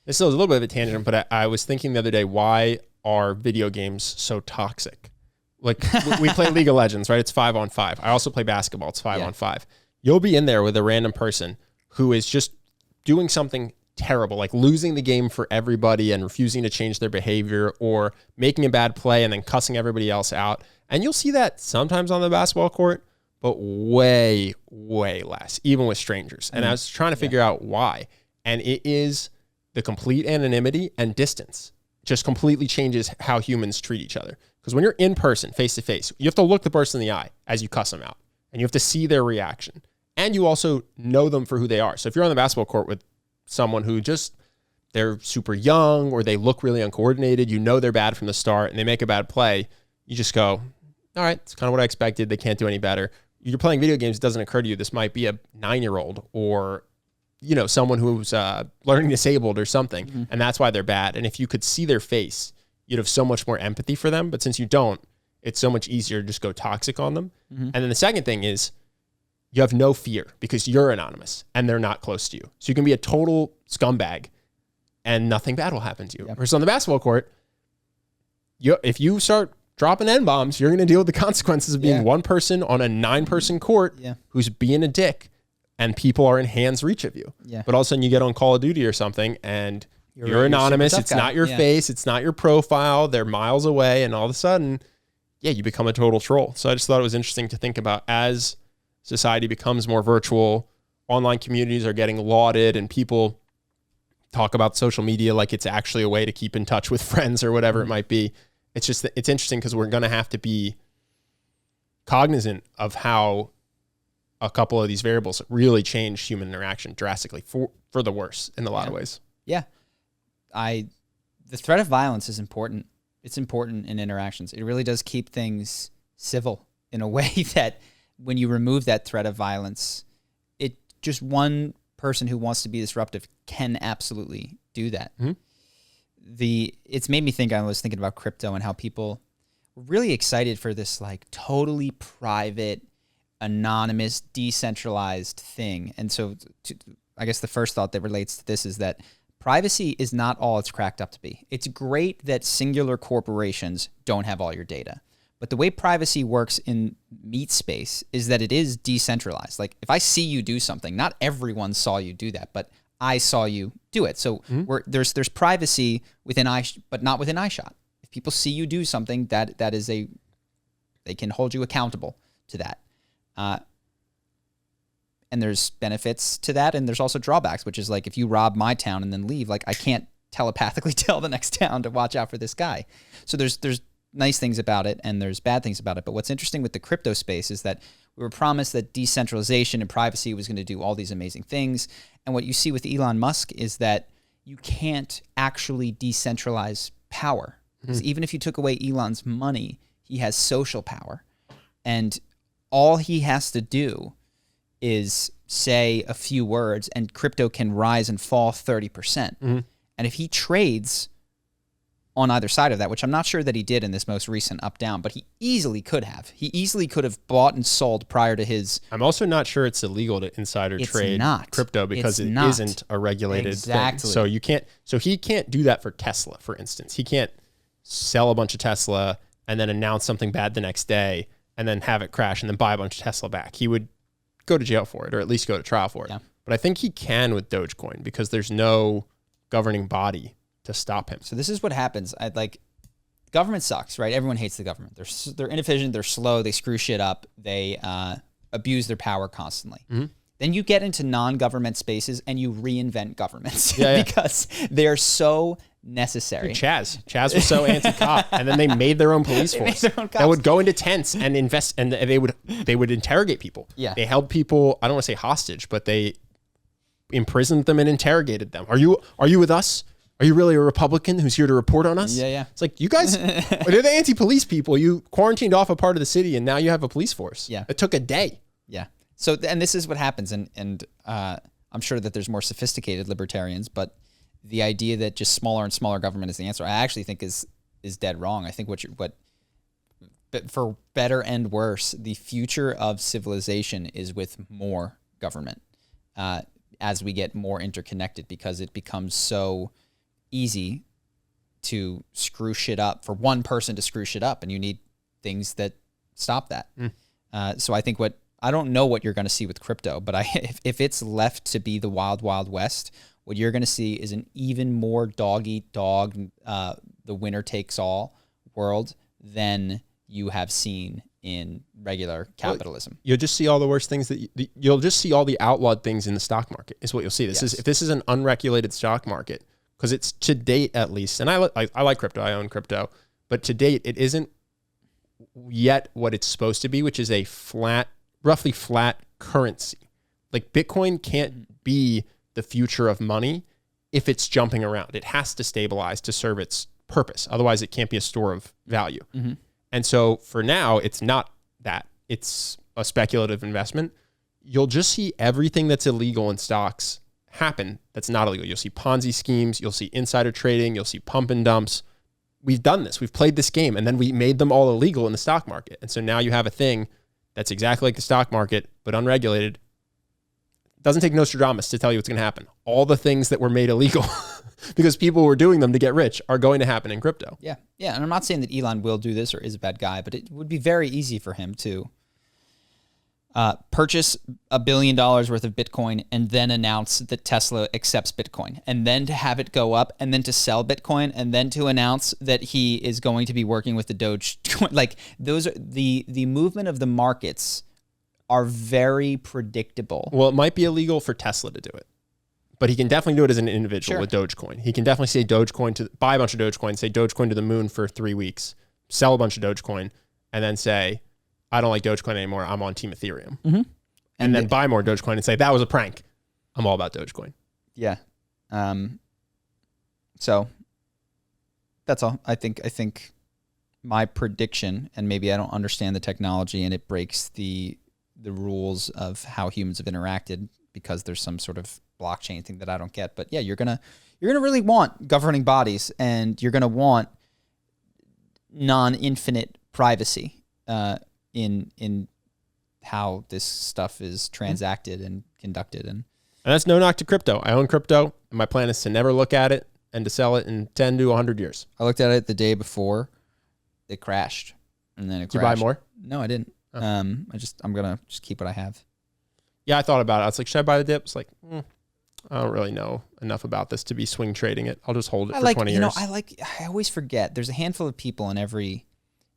This is a little bit of a tangent, but I was thinking the other day, why are video games so toxic? Like we play League of Legends, right? It's 5-on-5. I also play basketball. It's 5-on-5. You'll be in there with a random person who is just doing something terrible, like losing the game for everybody and refusing to change their behavior, or making a bad play and then cussing everybody else out. And you'll see that sometimes on the basketball court, but way, way less, even with strangers. And I was trying to figure out why. And it is the complete anonymity and distance just completely changes how humans treat each other. Because when you're in person, face to face, you have to look the person in the eye as you cuss them out, and you have to see their reaction. And you also know them for who they are. So if you're on the basketball court with someone who just, they're super young or they look really uncoordinated, you know they're bad from the start and they make a bad play, you just go, all right, it's kind of what I expected. They can't do any better. You're playing video games, it doesn't occur to you this might be a 9-year-old or, you know, someone who's learning disabled or something, and that's why they're bad. And if you could see their face, you'd have so much more empathy for them. But since you don't, it's so much easier to just go toxic on them. And then the second thing is you have no fear because you're anonymous and they're not close to you. So you can be a total scumbag and nothing bad will happen to you. Whereas on the basketball court, if you start dropping N-bombs, you're going to deal with the consequences of being one person on a 9-person court who's being a dick, and people are in hand's reach of you. But all of a sudden you get on Call of Duty or something and you're anonymous. It's not your face. It's not your profile. They're miles away. And all of a sudden, you become a total troll. So I just thought it was interesting to think about as society becomes more virtual, online communities are getting lauded, and people talk about social media like it's actually a way to keep in touch with friends or whatever it might be. It's just, it's interesting because we're going to have to be cognizant of how a couple of these variables really change human interaction drastically for the worse in a lot of ways. Yeah. The threat of violence is important. It's important in interactions. It really does keep things civil in a way that when you remove that threat of violence, it just one person who wants to be disruptive can absolutely do that. It's made me think, I was thinking about crypto and how people were really excited for this like totally private, anonymous, decentralized thing. And so I guess the first thought that relates to this is that privacy is not all it's cracked up to be. It's great that singular corporations don't have all your data. But the way privacy works in meat space is that it is decentralized. Like if I see you do something, not everyone saw you do that, but I saw you do it. So there's privacy within but not within iShot. If people see you do something, that is they can hold you accountable to that. And there's benefits to that, and there's also drawbacks, which is like if you rob my town and then leave, like I can't telepathically tell the next town to watch out for this guy. So there's nice things about it and there's bad things about it. But what's interesting with the crypto space is that we were promised that decentralization and privacy was going to do all these amazing things. And what you see with Elon Musk is that you can't actually decentralize power. Because even if you took away Elon's money, he has social power. And all he has to do is say a few words and crypto can rise and fall 30%. And if he trades on either side of that, which I'm not sure that he did in this most recent up-down, but he easily could have. He easily could have bought and sold prior to his... I'm also not sure it's illegal to insider trade crypto because it isn't a regulated thing. So you can't. So he can't do that for Tesla, for instance. He can't sell a bunch of Tesla and then announce something bad the next day and then have it crash and then buy a bunch of Tesla back. He would go to jail for it, or at least go to trial for it. But I think he can with Dogecoin because there's no governing body to stop him. So this is what happens. Government sucks, right? Everyone hates the government. They're inefficient, they're slow, they screw shit up, they abuse their power constantly. Then you get into non-government spaces and you reinvent governments because they're so necessary. Dude, Chaz was so anti-cop, and then they made their own police force that would go into tents and invest, and they would interrogate people. They held people, I don't want to say hostage, but they imprisoned them and interrogated them. Are you with us? Are you really a Republican who's here to report on us? It's like, you guys, they're the anti-police people. You quarantined off a part of the city and now you have a police force. It took a day. So, and this is what happens. And I'm sure that there's more sophisticated libertarians, but the idea that just smaller and smaller government is the answer, I actually think is dead wrong. I think but for better and worse, the future of civilization is with more government as we get more interconnected, because it becomes so easy to screw shit up, for one person to screw shit up, and you need things that stop that. So I think I don't know what you're going to see with crypto, but if it's left to be the wild, wild west, what you're going to see is an even more dog eat dog, the winner takes all world than you have seen in regular capitalism. You'll just see all the worst things you'll just see all the outlawed things in the stock market is what you'll see. If this is an unregulated stock market, because it's, to date at least, and I like crypto, I own crypto, but to date it isn't yet what it's supposed to be, which is a roughly flat currency. Like Bitcoin can't be the future of money if it's jumping around. It has to stabilize to serve its purpose. Otherwise it can't be a store of value. And so for now, it's not that. It's a speculative investment. You'll just see everything that's illegal in stocks happen that's not illegal. You'll see Ponzi schemes. You'll see insider trading. You'll see pump and dumps. We've done this. We've played this game, and then we made them all illegal in the stock market. And so now you have a thing that's exactly like the stock market, but unregulated. It doesn't take Nostradamus to tell you what's going to happen. All the things that were made illegal because people were doing them to get rich are going to happen in crypto. Yeah. And I'm not saying that Elon will do this or is a bad guy, but it would be very easy for him to purchase $1 billion worth of Bitcoin and then announce that Tesla accepts Bitcoin, and then to have it go up, and then to sell Bitcoin, and then to announce that he is going to be working with the Doge. Like, those are the movement of the markets are very predictable. Well, it might be illegal for Tesla to do it, but he can definitely do it as an individual with Dogecoin. He can definitely say buy a bunch of Dogecoin, say Dogecoin to the moon for 3 weeks, sell a bunch of Dogecoin, and then say, I don't like Dogecoin anymore. I'm on Team Ethereum. And then buy more Dogecoin and say, that was a prank. I'm all about Dogecoin. Yeah. So that's all. I think my prediction, and maybe I don't understand the technology and it breaks the rules of how humans have interacted because there's some sort of blockchain thing that I don't get. But yeah, you're gonna really want governing bodies, and you're gonna want non-infinite privacy in how this stuff is transacted and conducted. And that's no knock to crypto. I own crypto, and my plan is to never look at it and to sell it in 10 to 100 years. I looked at it the day before it crashed, and then it crashed. Did you buy more? No, I didn't. Oh. I'm gonna just keep what I have. Yeah, I thought about it. I was like, should I buy the dip? It's like, I don't really know enough about this to be swing trading it. I'll just hold it for 20 years. I always forget. There's a handful of people in every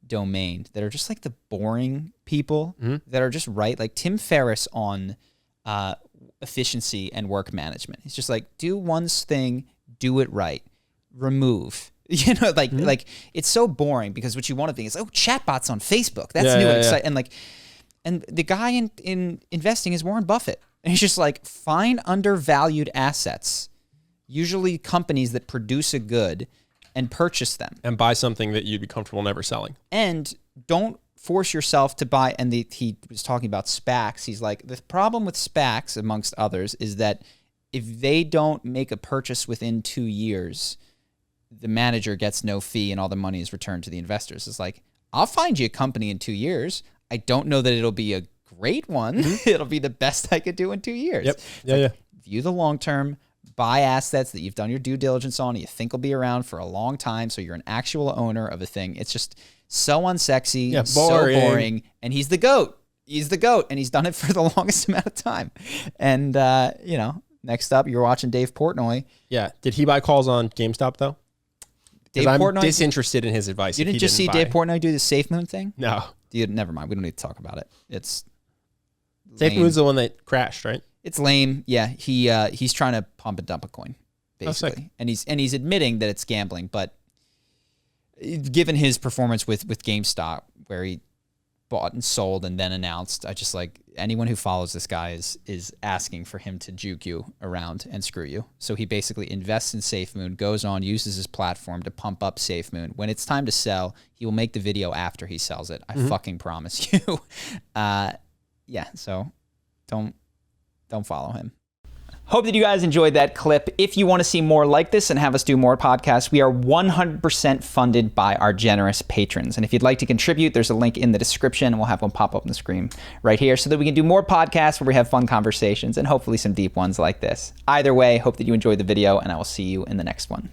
domain that are just like the boring people that are just right. Like Tim Ferriss on efficiency and work management. He's just like, do one thing, do it right, remove. You know, like it's so boring because what you want to think is, chatbots on Facebook. That's new and exciting. And the guy in investing is Warren Buffett. And he's just like, find undervalued assets, usually companies that produce a good, and purchase them. And buy something that you'd be comfortable never selling. And don't force yourself to buy. And he was talking about SPACs. He's like, the problem with SPACs, amongst others, is that if they don't make a purchase within 2 years, the manager gets no fee and all the money is returned to the investors. It's like, I'll find you a company in 2 years. I don't know that it'll be a great one. It'll be the best I could do in 2 years. Yep. Yeah. View the long term, buy assets that you've done your due diligence on, you think will be around for a long time, so you're an actual owner of a thing. It's just so unsexy, so boring, and he's the GOAT. He's the GOAT, and he's done it for the longest amount of time. And, next up, you're watching Dave Portnoy. Yeah. Did he buy calls on GameStop, though? I'm disinterested in his advice. You didn't just see Dave Portnoy do the SafeMoon thing? No. Never mind. We don't need to talk about it. It's SafeMoon's the one that crashed, right? It's lame. Yeah, he's trying to pump and dump a coin, basically, and he's admitting that it's gambling. But given his performance with GameStop, where he bought and sold and then announced, I just like anyone who follows this guy is asking for him to juke you around and screw you. So he basically invests in SafeMoon, goes on, uses his platform to pump up SafeMoon. When it's time to sell, he will make the video after he sells it. I fucking promise you. Yeah. So don't follow him. Hope that you guys enjoyed that clip. If you want to see more like this and have us do more podcasts, we are 100% funded by our generous patrons. And if you'd like to contribute, there's a link in the description, and we'll have one pop up on the screen right here so that we can do more podcasts where we have fun conversations and hopefully some deep ones like this. Either way, hope that you enjoyed the video, and I will see you in the next one.